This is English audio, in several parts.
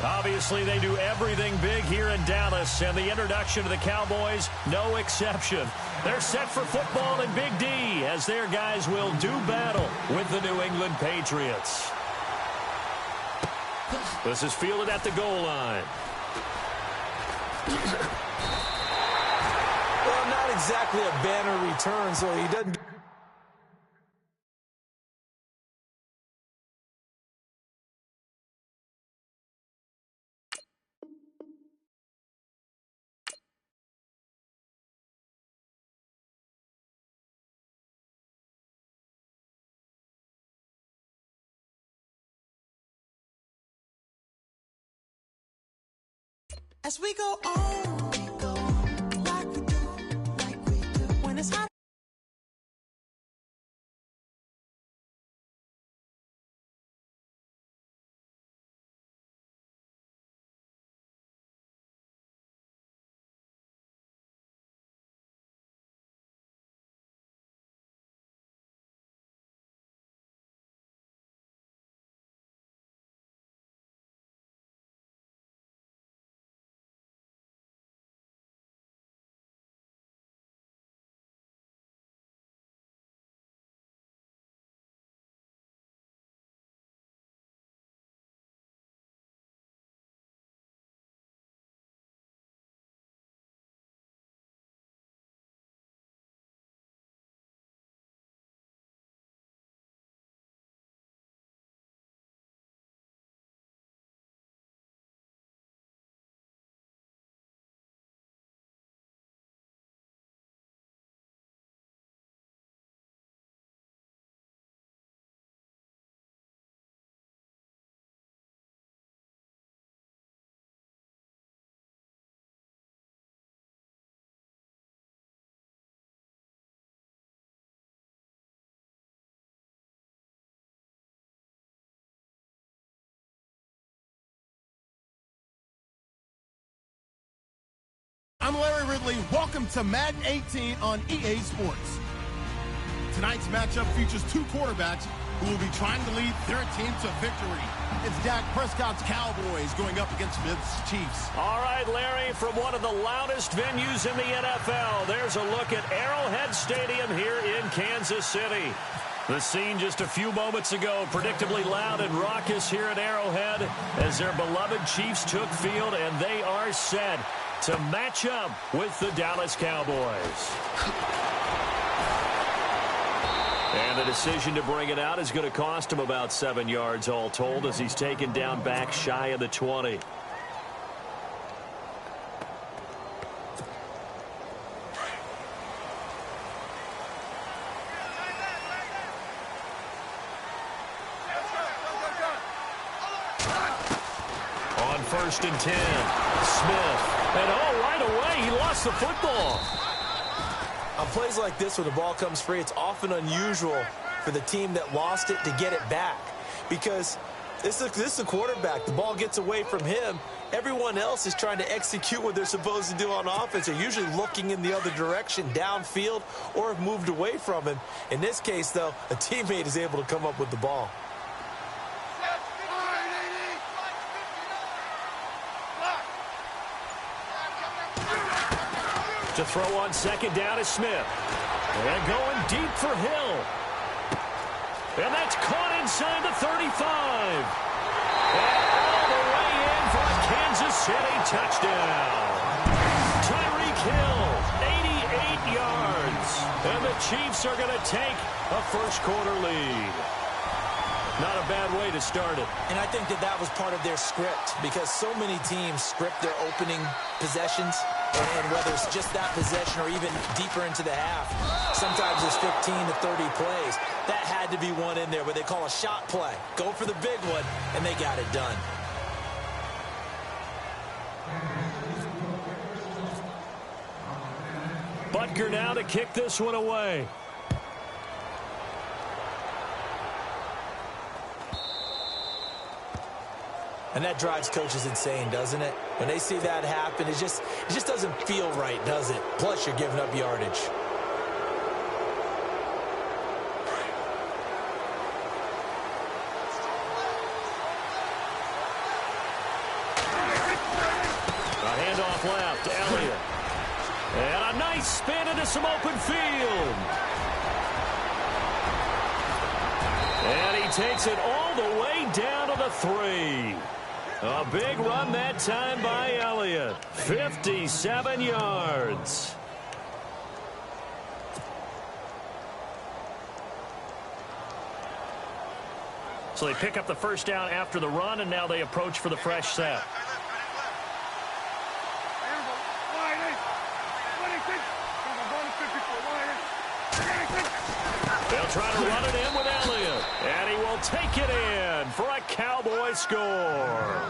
Obviously, they do everything big here in Dallas, and the introduction to the Cowboys, no exception. They're set for football in Big D as their guys will do battle with the New England Patriots. This is fielded at the goal line. Well, not exactly a banner return, so he doesn't... As we go on, like we do, when it's hot. I'm Larry Ridley. Welcome to Madden 18 on EA Sports. Tonight's matchup features two quarterbacks who will be trying to lead their team to victory. It's Dak Prescott's Cowboys going up against Smith's Chiefs. All right, Larry, from one of the loudest venues in the NFL, there's a look at Arrowhead Stadium here in Kansas City. The scene just a few moments ago, predictably loud and raucous here at Arrowhead as their beloved Chiefs took field, and they are set to match up with the Dallas Cowboys. And the decision to bring it out is going to cost him about 7 yards all told as he's taken down back shy of the 20. On 1st and 10, Smith. And right away, he lost the football. On plays like this where the ball comes free, it's often unusual for the team that lost it to get it back. Because this is the quarterback. The ball gets away from him. Everyone else is trying to execute what they're supposed to do on offense. They're usually looking in the other direction, downfield, or have moved away from him. In this case, though, a teammate is able to come up with the ball. To throw on 2nd down is Smith. And going deep for Hill. And that's caught inside the 35. And all the way in for a Kansas City touchdown. Tyreek Hill, 88 yards. And the Chiefs are going to take a first-quarter lead. Not a bad way to start it. And I think that was part of their script because so many teams script their opening possessions. And whether it's just that possession or even deeper into the half, sometimes it's 15 to 30 plays. That had to be one in there, what they call a shot play. Go for the big one, and they got it done. Butker now to kick this one away. And that drives coaches insane, doesn't it? When they see that happen, it just doesn't feel right, does it? Plus, you're giving up yardage. handoff left. Elliott. And a nice spin into some open field. And he takes it all the way down to the 3. A big run that time by Elliott. 57 yards. So they pick up the first down after the run, and now they approach for the fresh set. They'll try to run it in with Elliott, and he will take it in for a Cowboy score.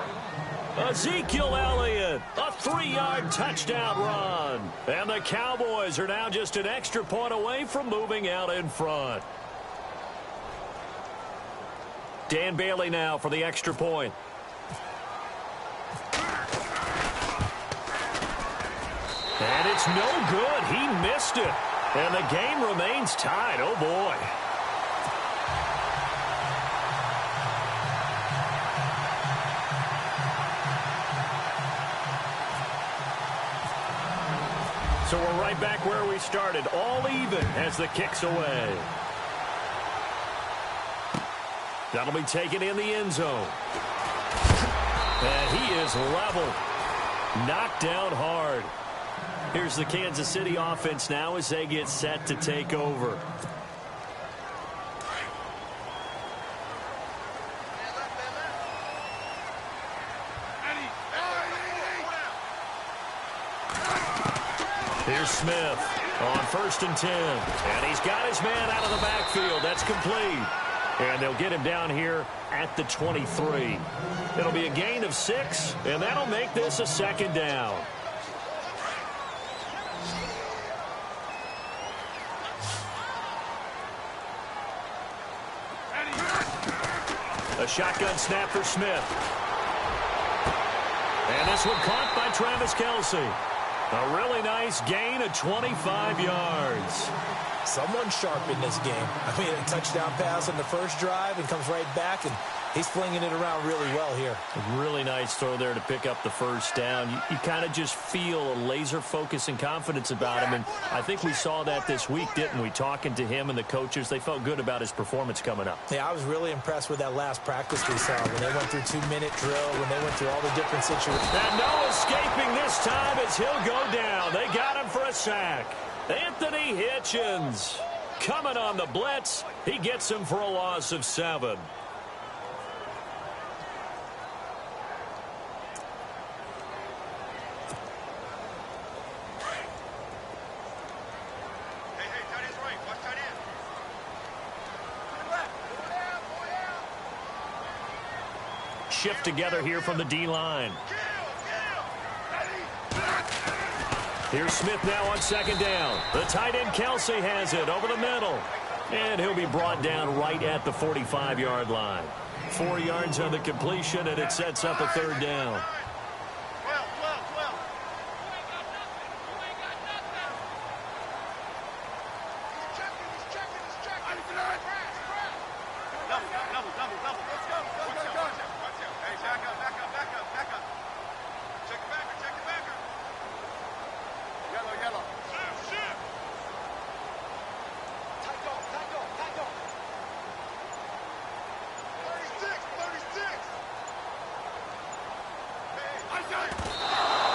Ezekiel Elliott, a 3-yard touchdown run. And the Cowboys are now just an extra point away from moving out in front. Dan Bailey now for the extra point. And it's no good. He missed it. And the game remains tied. Oh, boy. So we're right back where we started. All even as the kick's away. That'll be taken in the end zone. And he is level. Knocked down hard. Here's the Kansas City offense now as they get set to take over. Here's Smith on 1st and 10. And he's got his man out of the backfield. That's complete. And they'll get him down here at the 23. It'll be a gain of 6, and that'll make this a 2nd down. A shotgun snap for Smith. And this one caught by Travis Kelce. A really nice gain of 25 yards. Someone sharp in this game. I mean, a touchdown pass on the first drive and comes right back, and he's flinging it around really well here. A really nice throw there to pick up the first down. You kind of just feel a laser focus and confidence about him, and I think we saw that this week, didn't we? Talking to him and the coaches, they felt good about his performance coming up. Yeah, I was really impressed with that last practice we saw when they went through 2-minute drill, when they went through all the different situations. And no escaping this time as he'll go down. They got him for a sack. Anthony Hitchens coming on the blitz. He gets him for a loss of 7. Shift together here from the D-line. Here's Smith now on 2nd down. The tight end Kelce has it over the middle. And he'll be brought down right at the 45-yard line. 4 yards on the completion, and it sets up a 3rd down.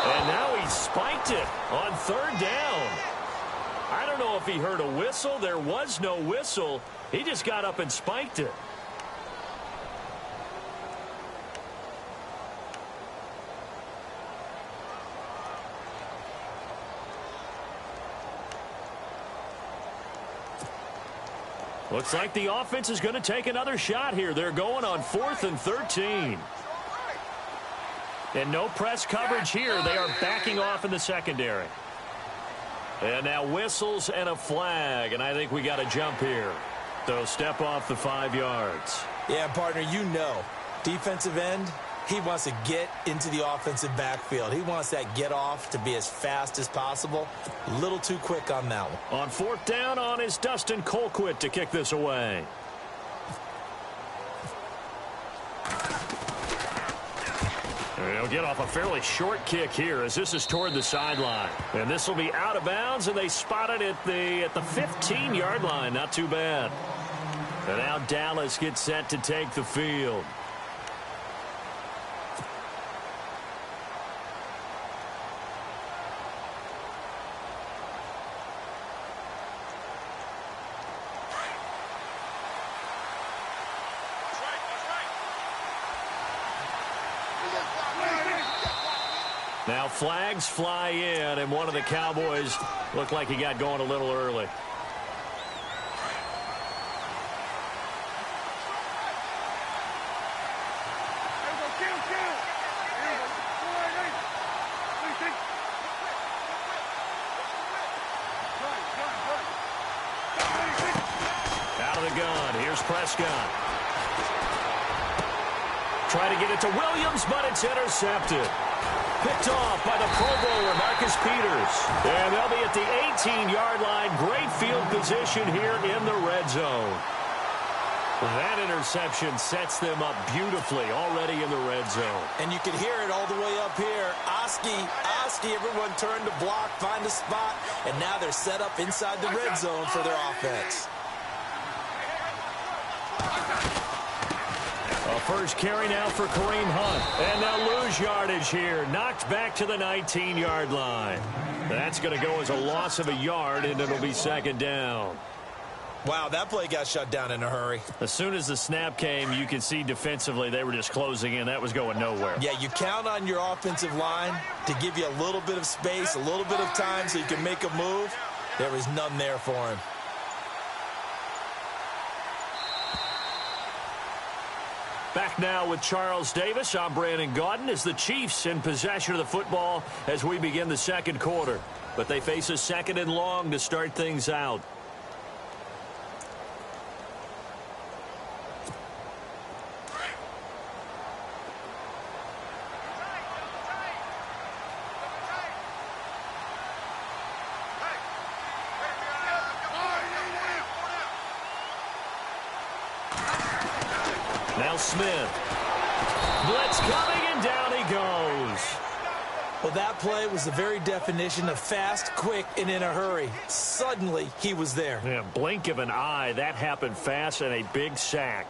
And now he spiked it on 3rd down. I don't know if he heard a whistle. There was no whistle. He just got up and spiked it. Looks like the offense is going to take another shot here. They're going on 4th and 13. And no press coverage here. They are backing off in the secondary. And now whistles and a flag. And I think we got a jump here. They'll step off the 5 yards. Yeah, partner, you know, defensive end, he wants to get into the offensive backfield. He wants that get off to be as fast as possible. A little too quick on that one. On 4th down on is Dustin Colquitt to kick this away. They'll get off a fairly short kick here as this is toward the sideline. And this will be out of bounds, and they spot it at the 15-yard line. Not too bad. And now Dallas gets set to take the field. Now flags fly in, and one of the Cowboys looked like he got going a little early. Out of the gun, here's Prescott. Try to get it to Williams, but it's intercepted. Picked off by the Pro Bowler, Marcus Peters. And they'll be at the 18-yard line. Great field position here in the red zone. That interception sets them up beautifully already in the red zone. And you can hear it all the way up here. Oski, everyone turned to block, find a spot, and now they're set up inside the red zone for their offense. A first carry now for Kareem Hunt. And they'll lose yardage here. Knocked back to the 19-yard line. That's going to go as a loss of a yard, and it'll be second down. Wow, that play got shut down in a hurry. As soon as the snap came, you could see defensively they were just closing in. That was going nowhere. Yeah, you count on your offensive line to give you a little bit of space, a little bit of time so you can make a move. There was none there for him. Back now with Charles Davis. I'm Brandon Gaudin as the Chiefs in possession of the football as we begin the second quarter. But they face a second and long to start things out. Now Smith. Blitz coming, and down he goes. Well, that play was the very definition of fast, quick, and in a hurry. Suddenly, he was there. Yeah, blink of an eye. That happened fast, and a big sack.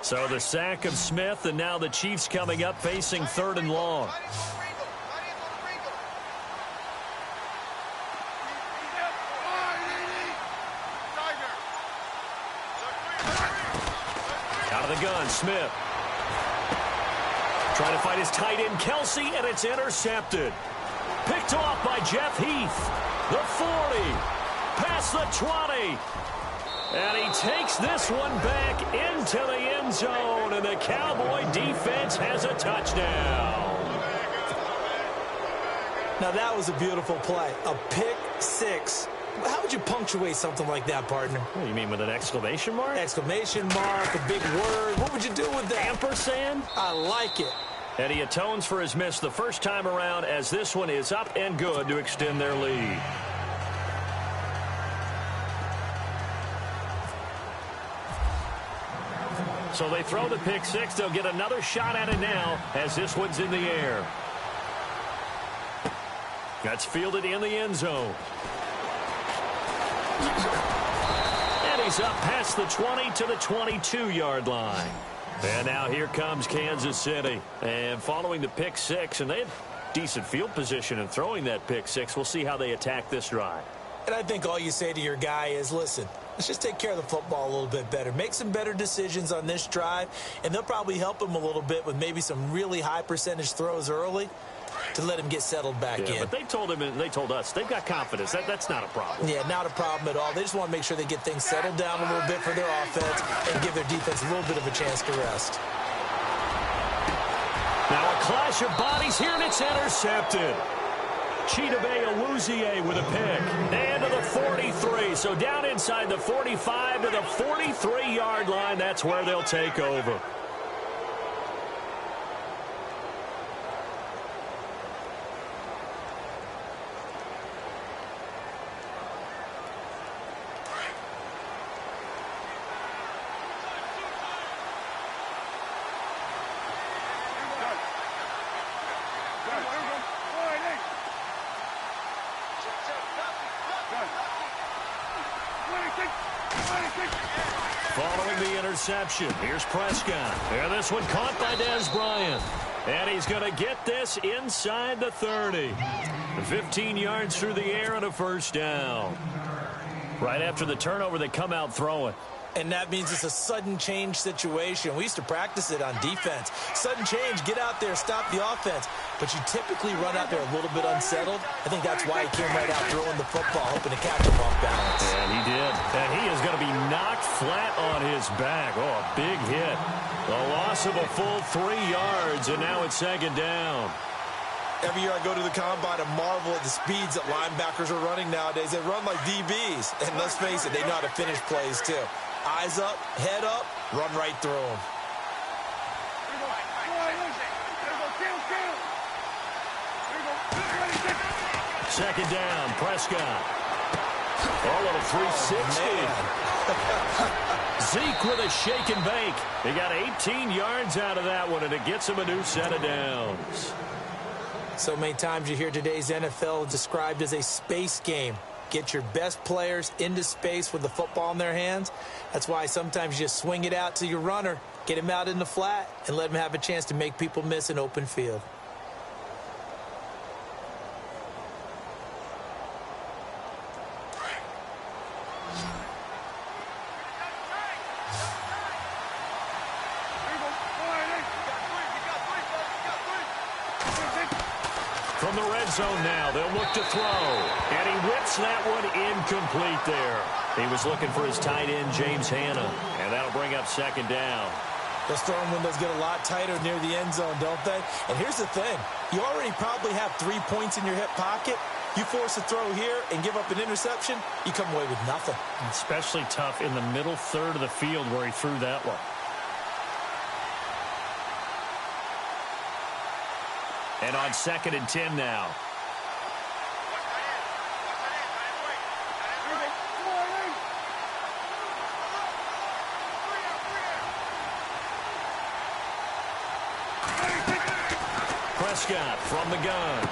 So the sack of Smith, and now the Chiefs coming up facing third and long. Out of the gun, Smith. Trying to find his tight end, Kelsey, and it's intercepted. Picked off by Jeff Heath. The 40. Past the 20. And he takes this one back into the end zone, and the Cowboy defense has a touchdown. Now, that was a beautiful play. A pick six. How would you punctuate something like that, partner? What do you mean, with an exclamation mark? Exclamation mark, a big word. What would you do with that? Ampersand? I like it. And he atones for his miss the first time around as this one is up and good to extend their lead. So they throw the pick six. They'll get another shot at it now as this one's in the air. That's fielded in the end zone. And he's up past the 20 to the 22-yard line. And now here comes Kansas City. And following the pick six, and they had decent field position in throwing that pick six. We'll see how they attack this drive. And I think all you say to your guy is, listen, let's just take care of the football a little bit better. Make some better decisions on this drive, and they'll probably help him a little bit with maybe some really high percentage throws early to let him get settled back in. But they told him and they told us they've got confidence. That's not a problem. Yeah, not a problem at all. They just want to make sure they get things settled down a little bit for their offense and give their defense a little bit of a chance to rest. Now a clash of bodies here, and it's intercepted. Chidobe Awuzie with a pick. And to the 43. So down inside the 45 to the 43-yard line. That's where they'll take over. Following the interception, here's Prescott. And this one caught by Dez Bryant. And he's going to get this inside the 30. 15 yards through the air and a first down. Right after the turnover, they come out throwing. And that means it's a sudden change situation. We used to practice it on defense. Sudden change, get out there, stop the offense. But you typically run out there a little bit unsettled. I think that's why he came right out throwing the football, hoping to catch him off balance. And he did. And he is going to be knocked flat on his back. Oh, a big hit. A loss of a full 3 yards, and now it's second down. Every year I go to the combine and marvel at the speeds that linebackers are running nowadays. They run like DBs. And let's face it, they know how to finish plays too. Eyes up, head up, run right through them. Second down, Prescott. Oh, a little 360. Zeke with a shake and bake. They got 18 yards out of that one, and it gets him a new set of downs. So many times you hear today's NFL described as a space game. Get your best players into space with the football in their hands. That's why sometimes you just swing it out to your runner, get him out in the flat, and let him have a chance to make people miss an open field. From the red zone now, they'll look to throw. And he whips that one incomplete there. He was looking for his tight end, James Hanna. And that'll bring up second down. Those throwing windows get a lot tighter near the end zone, don't they? And here's the thing. You already probably have 3 points in your hip pocket. You force a throw here and give up an interception, you come away with nothing. Especially tough in the middle third of the field where he threw that one. And on 2nd and 10 now. Prescott from the gun.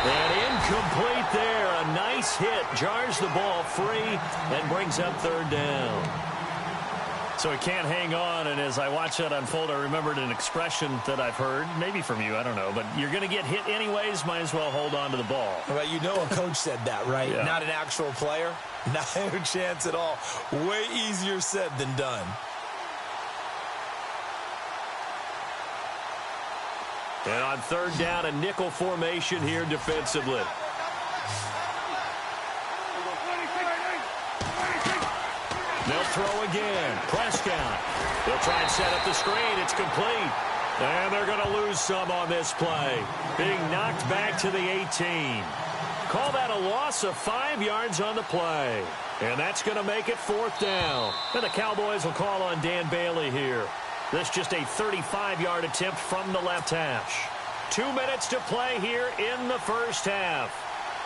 And incomplete there. A nice hit. Jars the ball free and brings up 3rd down. So he can't hang on, and as I watch that unfold, I remembered an expression that I've heard, maybe from you, I don't know, but you're going to get hit anyways, might as well hold on to the ball. Well, you know a coach said that, right? Yeah. Not an actual player. Not a chance at all. Way easier said than done. And on 3rd down, a nickel formation here defensively. They'll throw again. Prescott. They'll try and set up the screen. It's complete. And they're going to lose some on this play. Being knocked back to the 18. Call that a loss of 5 yards on the play. And that's going to make it 4th down. And the Cowboys will call on Dan Bailey here. This just a 35-yard attempt from the left hash. 2 minutes to play here in the first half.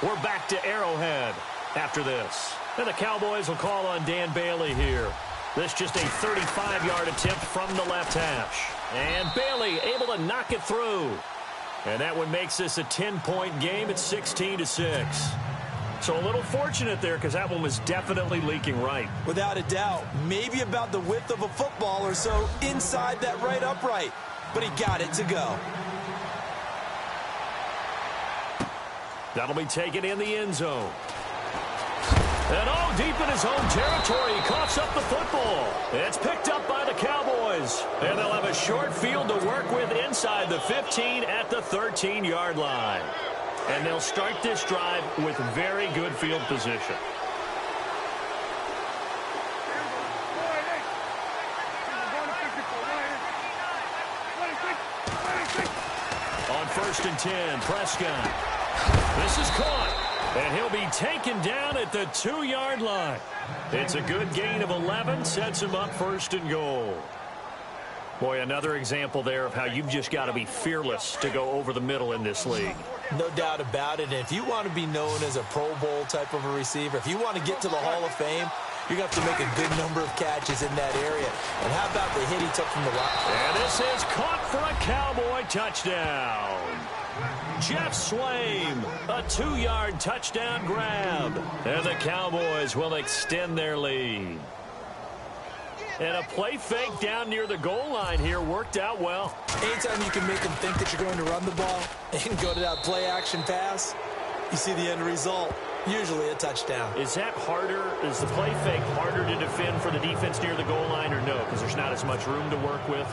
We're back to Arrowhead after this. And the Cowboys will call on Dan Bailey here. This just a 35-yard attempt from the left hash. And Bailey able to knock it through. And that one makes this a 10-point game at 16-6. So a little fortunate there because that one was definitely leaking right. Without a doubt. Maybe about the width of a football or so inside that right upright. But he got it to go. That'll be taken in the end zone. And oh, deep in his own territory, he coughs up the football. It's picked up by the Cowboys. And they'll have a short field to work with inside the 15 at the 13-yard line. And they'll start this drive with very good field position. On 1st and 10, Prescott. This is caught. And he'll be taken down at the 2-yard line. It's a good gain of 11, sets him up 1st and goal. Boy, another example there of how you've just got to be fearless to go over the middle in this league. No doubt about it. And if you want to be known as a Pro Bowl type of a receiver, if you want to get to the Hall of Fame, you're going to have to make a good number of catches in that area. And how about the hit he took from the line? And this is caught for a Cowboy touchdown. Jeff Swaim, a 2-yard touchdown grab. And the Cowboys will extend their lead. And a play fake down near the goal line here worked out well. Anytime you can make them think that you're going to run the ball and go to that play-action pass, you see the end result, usually a touchdown. Is that harder? Is the play fake harder to defend for the defense near the goal line or no? Because there's not as much room to work with?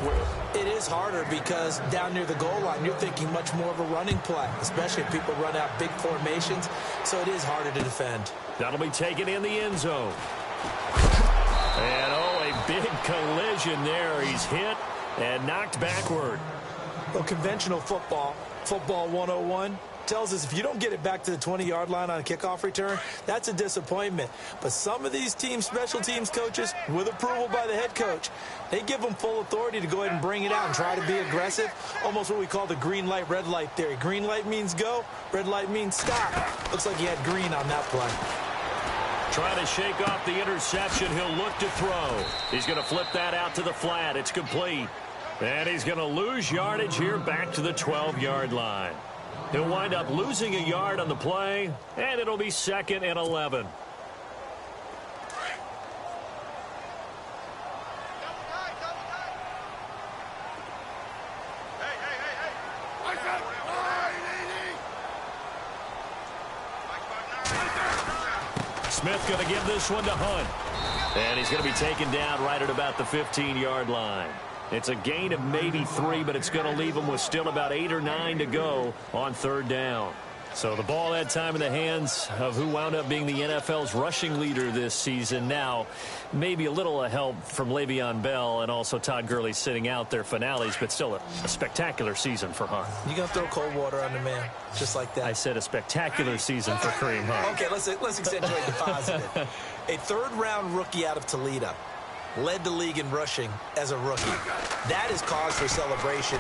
It is harder because down near the goal line, you're thinking much more of a running play, especially if people run out big formations, so it is harder to defend. That'll be taken in the end zone. And, oh, a big collision there. He's hit and knocked backward. Well, conventional football 101, tells us if you don't get it back to the 20-yard line on a kickoff return, that's a disappointment. But some of these teams, special teams coaches, with approval by the head coach, they give them full authority to go ahead and bring it out and try to be aggressive, almost what we call the green light, red light theory. Green light means go, red light means stop. Looks like he had green on that play. Trying to shake off the interception. He'll look to throw. He's going to flip that out to the flat. It's complete. And he's going to lose yardage here back to the 12-yard line. He'll wind up losing a yard on the play, and it'll be 2nd and 11. Smith going to give this one to Hunt. And he's going to be taken down right at about the 15-yard line. It's a gain of maybe 3, but it's going to leave him with still about 8 or 9 to go on 3rd down. So the ball had time in the hands of who wound up being the NFL's rushing leader this season. Now, maybe a little help from Le'Veon Bell and also Todd Gurley sitting out their finales, but still a spectacular season for Hunt. You going to throw cold water on the man, just like that? I said a spectacular season for Kareem Hunt. Okay, let's accentuate the positive. A 3rd-round rookie out of Toledo led the league in rushing as a rookie. That is cause for celebration,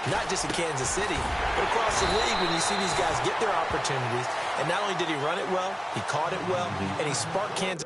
not just in Kansas City, but across the league when you see these guys get their opportunities. And not only did he run it well, he caught it well, and he sparked Kansas.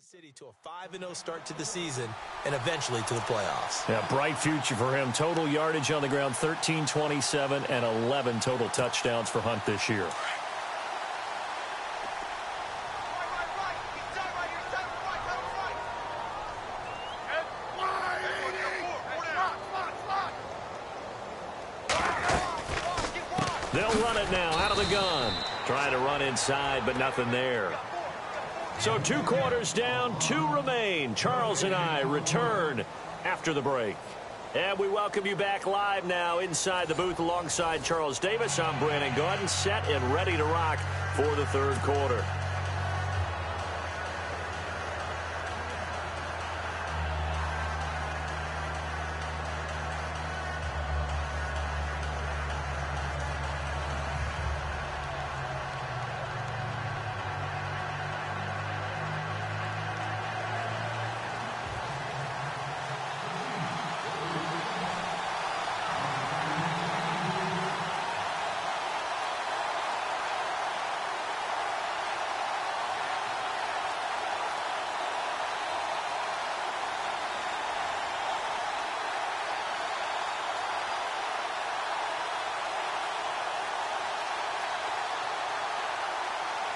City to a 5-0 start to the season and eventually to the playoffs. Yeah, bright future for him. Total yardage on the ground, 1327, and 11 total touchdowns for Hunt this year. They'll run it now out of the gun. Trying to run inside, but nothing there. So 2 quarters down, 2 remain. Charles and I return after the break. And we welcome you back live now inside the booth alongside Charles Davis. I'm Brandon Gaudin, set and ready to rock for the 3rd quarter.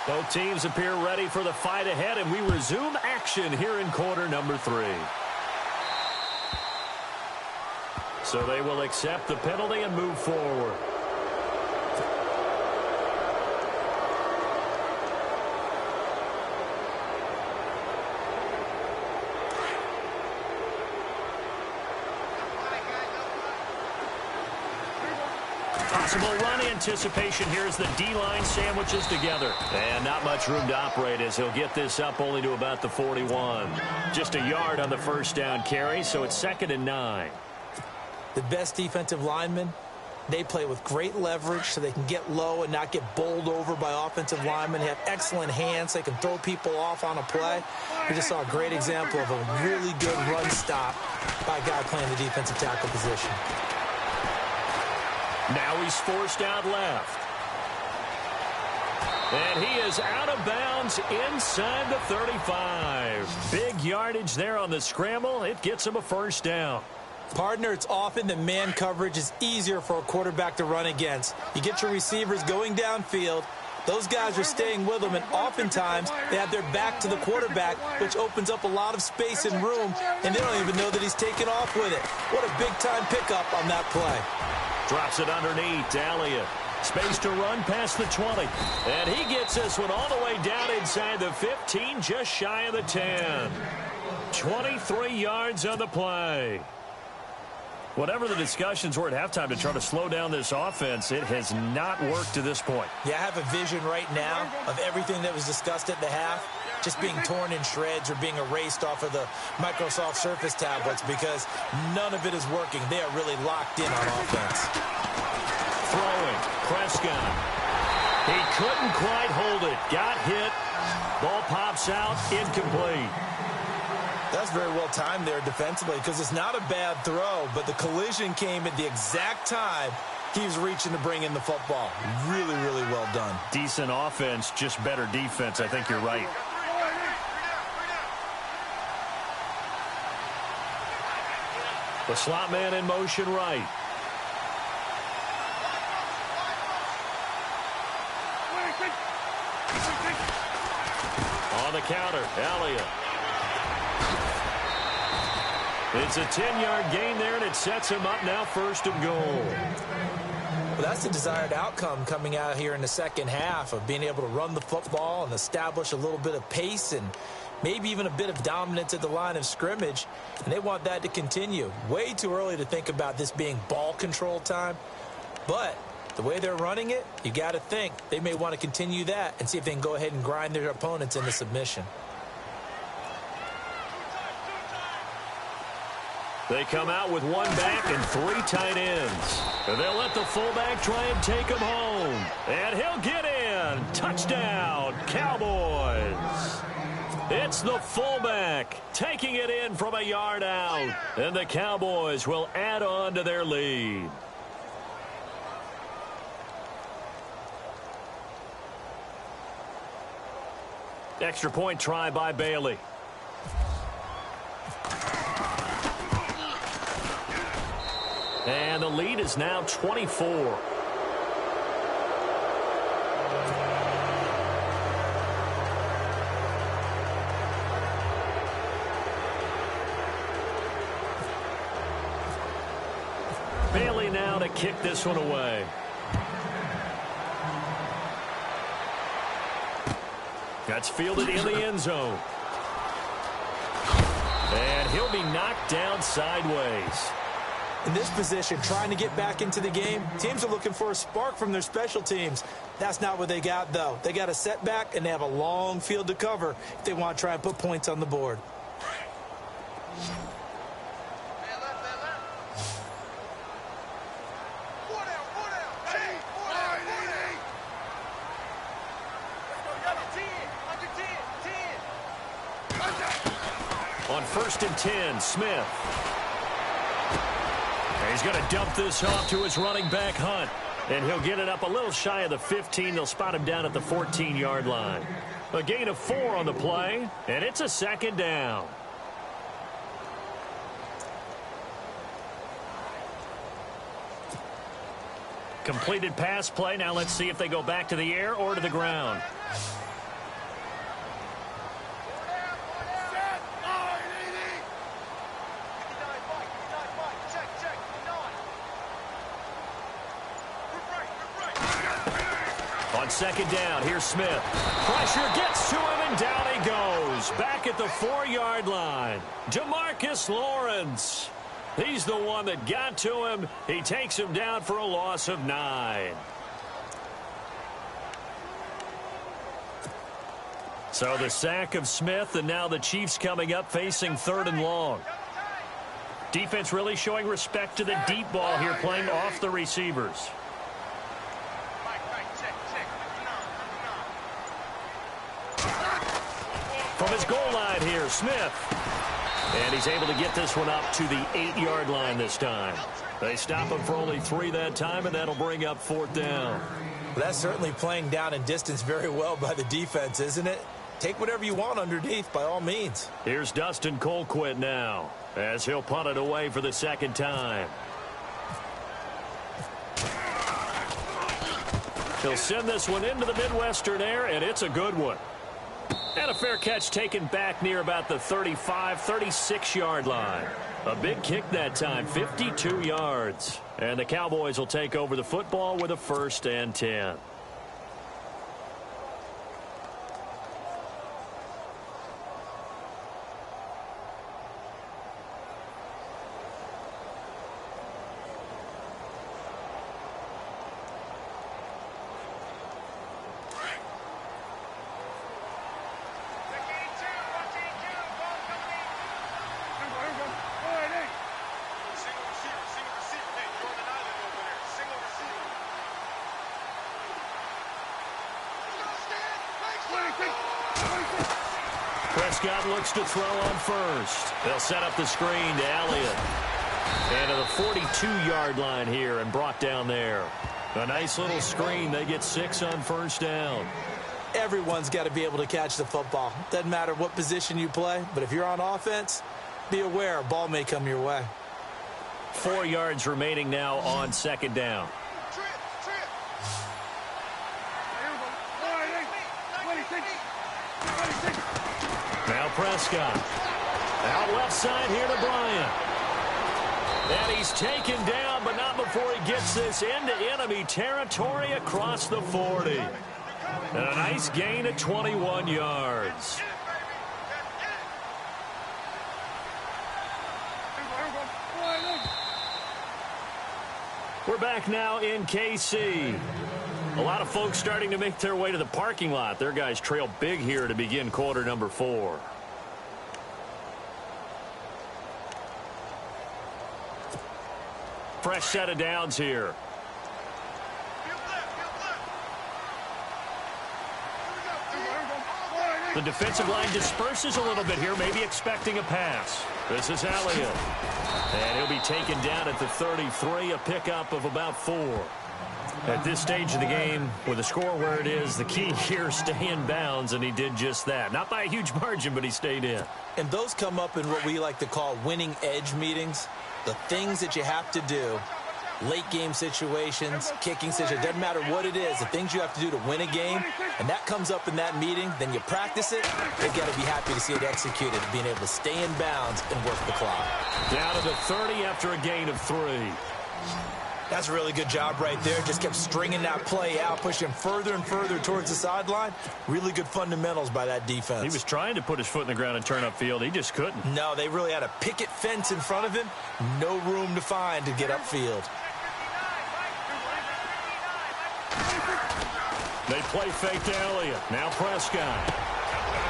Both teams appear ready for the fight ahead, and we resume action here in quarter number 3. So they will accept the penalty and move forward. Possible run anticipation here as the D-line sandwiches together. And not much room to operate as he'll get this up only to about the 41. Just a yard on the first down carry, so it's 2nd and 9. The best defensive linemen, they play with great leverage so they can get low and not get bowled over by offensive linemen. They have excellent hands. They can throw people off on a play. We just saw a great example of a really good run stop by a guy playing the defensive tackle position. Now he's forced out left. And he is out of bounds inside the 35. Big yardage there on the scramble. It gets him a first down. Partner, it's often that man coverage is easier for a quarterback to run against. You get your receivers going downfield. Those guys are staying with them, and oftentimes they have their back to the quarterback, which opens up a lot of space and room, and they don't even know that he's taken off with it. What a big-time pickup on that play. Drops it underneath to Elliott. Space to run past the 20. And he gets this one all the way down inside the 15, just shy of the 10. 23 yards on the play. Whatever the discussions were at halftime to try to slow down this offense, it has not worked to this point. Yeah, I have a vision right now of everything that was discussed at the half just being torn in shreds or being erased off of the Microsoft Surface tablets because none of it is working. They are really locked in on offense. Throwing, Prescott. He couldn't quite hold it. Got hit. Ball pops out, incomplete. That's very well timed there defensively because it's not a bad throw, but the collision came at the exact time he was reaching to bring in the football. Really, really well done. Decent offense, just better defense. I think you're right. The slot man in motion right. On the counter, Elliott. It's a 10-yard gain there, and it sets him up now 1st and goal. Well, that's the desired outcome coming out here in the second half of being able to run the football and establish a little bit of pace and maybe even a bit of dominance at the line of scrimmage, and they want that to continue. Way too early to think about this being ball control time, but the way they're running it, you got to think they may want to continue that and see if they can go ahead and grind their opponents into submission. They come out with one back and 3 tight ends. And they'll let the fullback try and take him home. And he'll get in. Touchdown, Cowboys. It's the fullback taking it in from a yard out. And the Cowboys will add on to their lead. Extra point try by Bailey. And the lead is now 24. Bailey now to kick this one away. That's fielded in the end zone. And he'll be knocked down sideways. In this position, trying to get back into the game, teams are looking for a spark from their special teams. That's not what they got, though. They got a setback, and they have a long field to cover if they want to try and put points on the board. On 1st and 10, Smith. He's going to dump this off to his running back, Hunt. And he'll get it up a little shy of the 15. They'll spot him down at the 14-yard line. A gain of 4 on the play, and it's a 2nd down. Completed pass play. Now let's see if they go back to the air or to the ground. On 2nd down, here's Smith. Pressure gets to him, and down he goes. Back at the 4-yard line. DeMarcus Lawrence. He's the one that got to him. He takes him down for a loss of 9. So the sack of Smith, and now the Chiefs coming up facing 3rd and long. Defense really showing respect to the deep ball here, playing off the receivers. From his goal line here, Smith. And he's able to get this one up to the 8-yard line this time. They stop him for only 3 that time, and that'll bring up 4th down. Well, that's certainly playing down in distance very well by the defense, isn't it? Take whatever you want underneath, by all means. Here's Dustin Colquitt now, as he'll punt it away for the 2nd time. He'll send this one into the Midwestern air, and it's a good one. And a fair catch taken back near about the 35, 36-yard line. A big kick that time, 52 yards. And the Cowboys will take over the football with a 1st and 10. Prescott looks to throw on first. They'll set up the screen to Elliott. And to the 42-yard line here and brought down there. A nice little screen. They get 6 on 1st down. Everyone's got to be able to catch the football. Doesn't matter what position you play, but if you're on offense, be aware a ball may come your way. 4 yards remaining now on 2nd down. Now Prescott. Out left side here to Bryant. And he's taken down, but not before he gets this into enemy territory across the 40. And a nice gain of 21 yards. We're back now in KC. A lot of folks starting to make their way to the parking lot. Their guys trail big here to begin quarter number 4. Fresh set of downs here. The defensive line disperses a little bit here, maybe expecting a pass. This is Elliott. And he'll be taken down at the 33, a pickup of about 4. At this stage of the game, with the score where it is, the key here, stay in bounds, and he did just that. Not by a huge margin, but he stayed in. And those come up in what we like to call winning edge meetings. The things that you have to do, late game situations, kicking situations, doesn't matter what it is, the things you have to do to win a game, and that comes up in that meeting, then you practice it, you've got to be happy to see it executed, being able to stay in bounds and work the clock. Down to the 30 after a gain of 3. That's a really good job right there. Just kept stringing that play out, pushing further and further towards the sideline. Really good fundamentals by that defense. He was trying to put his foot in the ground and turn upfield. He just couldn't. No, they really had a picket fence in front of him. No room to find to get upfield. They play fake to Elliott. Now Prescott.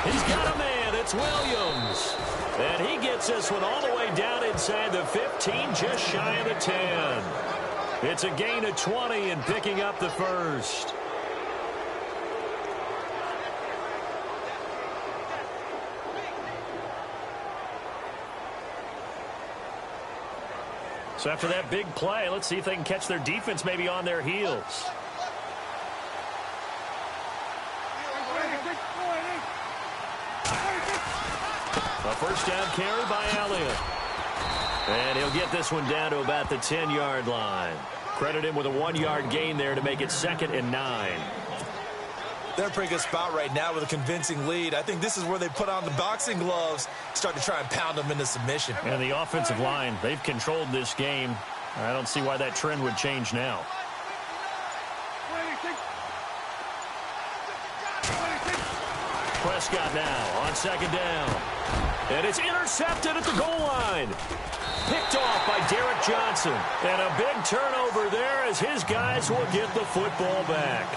He's got a man. It's Williams. And he gets this one all the way down inside the 15, just shy of the 10. It's a gain of 20 and picking up the 1st. So after that big play, let's see if they can catch their defense maybe on their heels. A 1st down carry by Elliott. And he'll get this one down to about the 10-yard line. Credit him with a 1-yard gain there to make it 2nd and 9. They're in a pretty good spot right now with a convincing lead. I think this is where they put on the boxing gloves, start to try and pound them into submission. And the offensive line, they've controlled this game. I don't see why that trend would change now. Prescott now on second down. And it's intercepted at the goal line. Picked off by Derek Johnson. And a big turnover there as his guys will get the football back.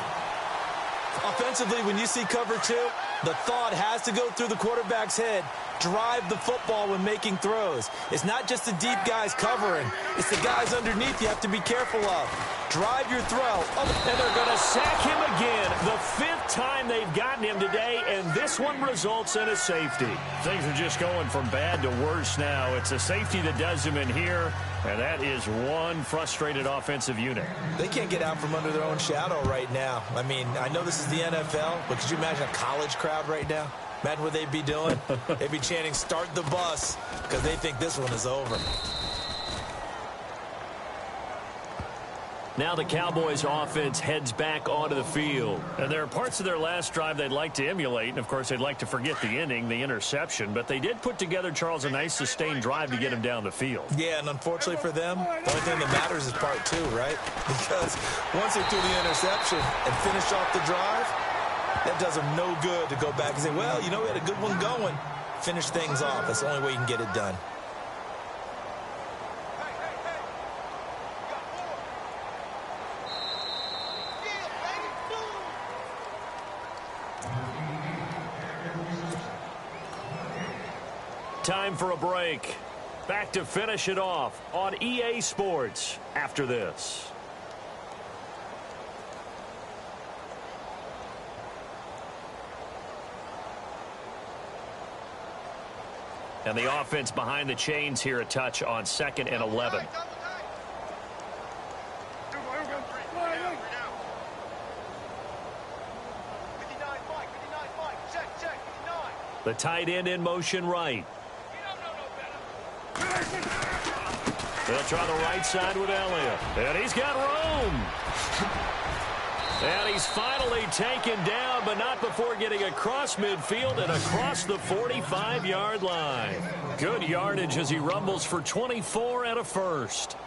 Offensively, when you see cover two, the thought has to go through the quarterback's head. Drive the football when making throws. It's not just the deep guys covering. It's the guys underneath you have to be careful of. Drive your throw. Oh, and they're going to sack him again. The fifth time they've gotten him today, and this one results in a safety. Things are just going from bad to worse now. It's a safety that does him in here, and that is one frustrated offensive unit. They can't get out from under their own shadow right now. I mean, I know this is the NFL, but could you imagine a college crowd right now? Imagine what they'd be doing. They'd be chanting, "Start the bus," because they think this one is over. Now the Cowboys offense heads back onto the field. And there are parts of their last drive they'd like to emulate. And, of course, they'd like to forget the inning, the interception. But they did put together, Charles, a nice sustained drive to get him down the field. Yeah, and unfortunately for them, the only thing that matters is part two, right? Because once they threw the interception and finished off the drive, that does them no good to go back and say, well, you know, we had a good one going. Finish things off. That's the only way you can get it done. Time for a break. Back to finish it off on EA Sports after this. And the offense behind the chains here a touch on 2nd and 11. The tight end in motion right. They'll try the right side with Elliott. And he's got room. And he's finally taken down, but not before getting across midfield and across the 45-yard line. Good yardage as he rumbles for 24 and a first.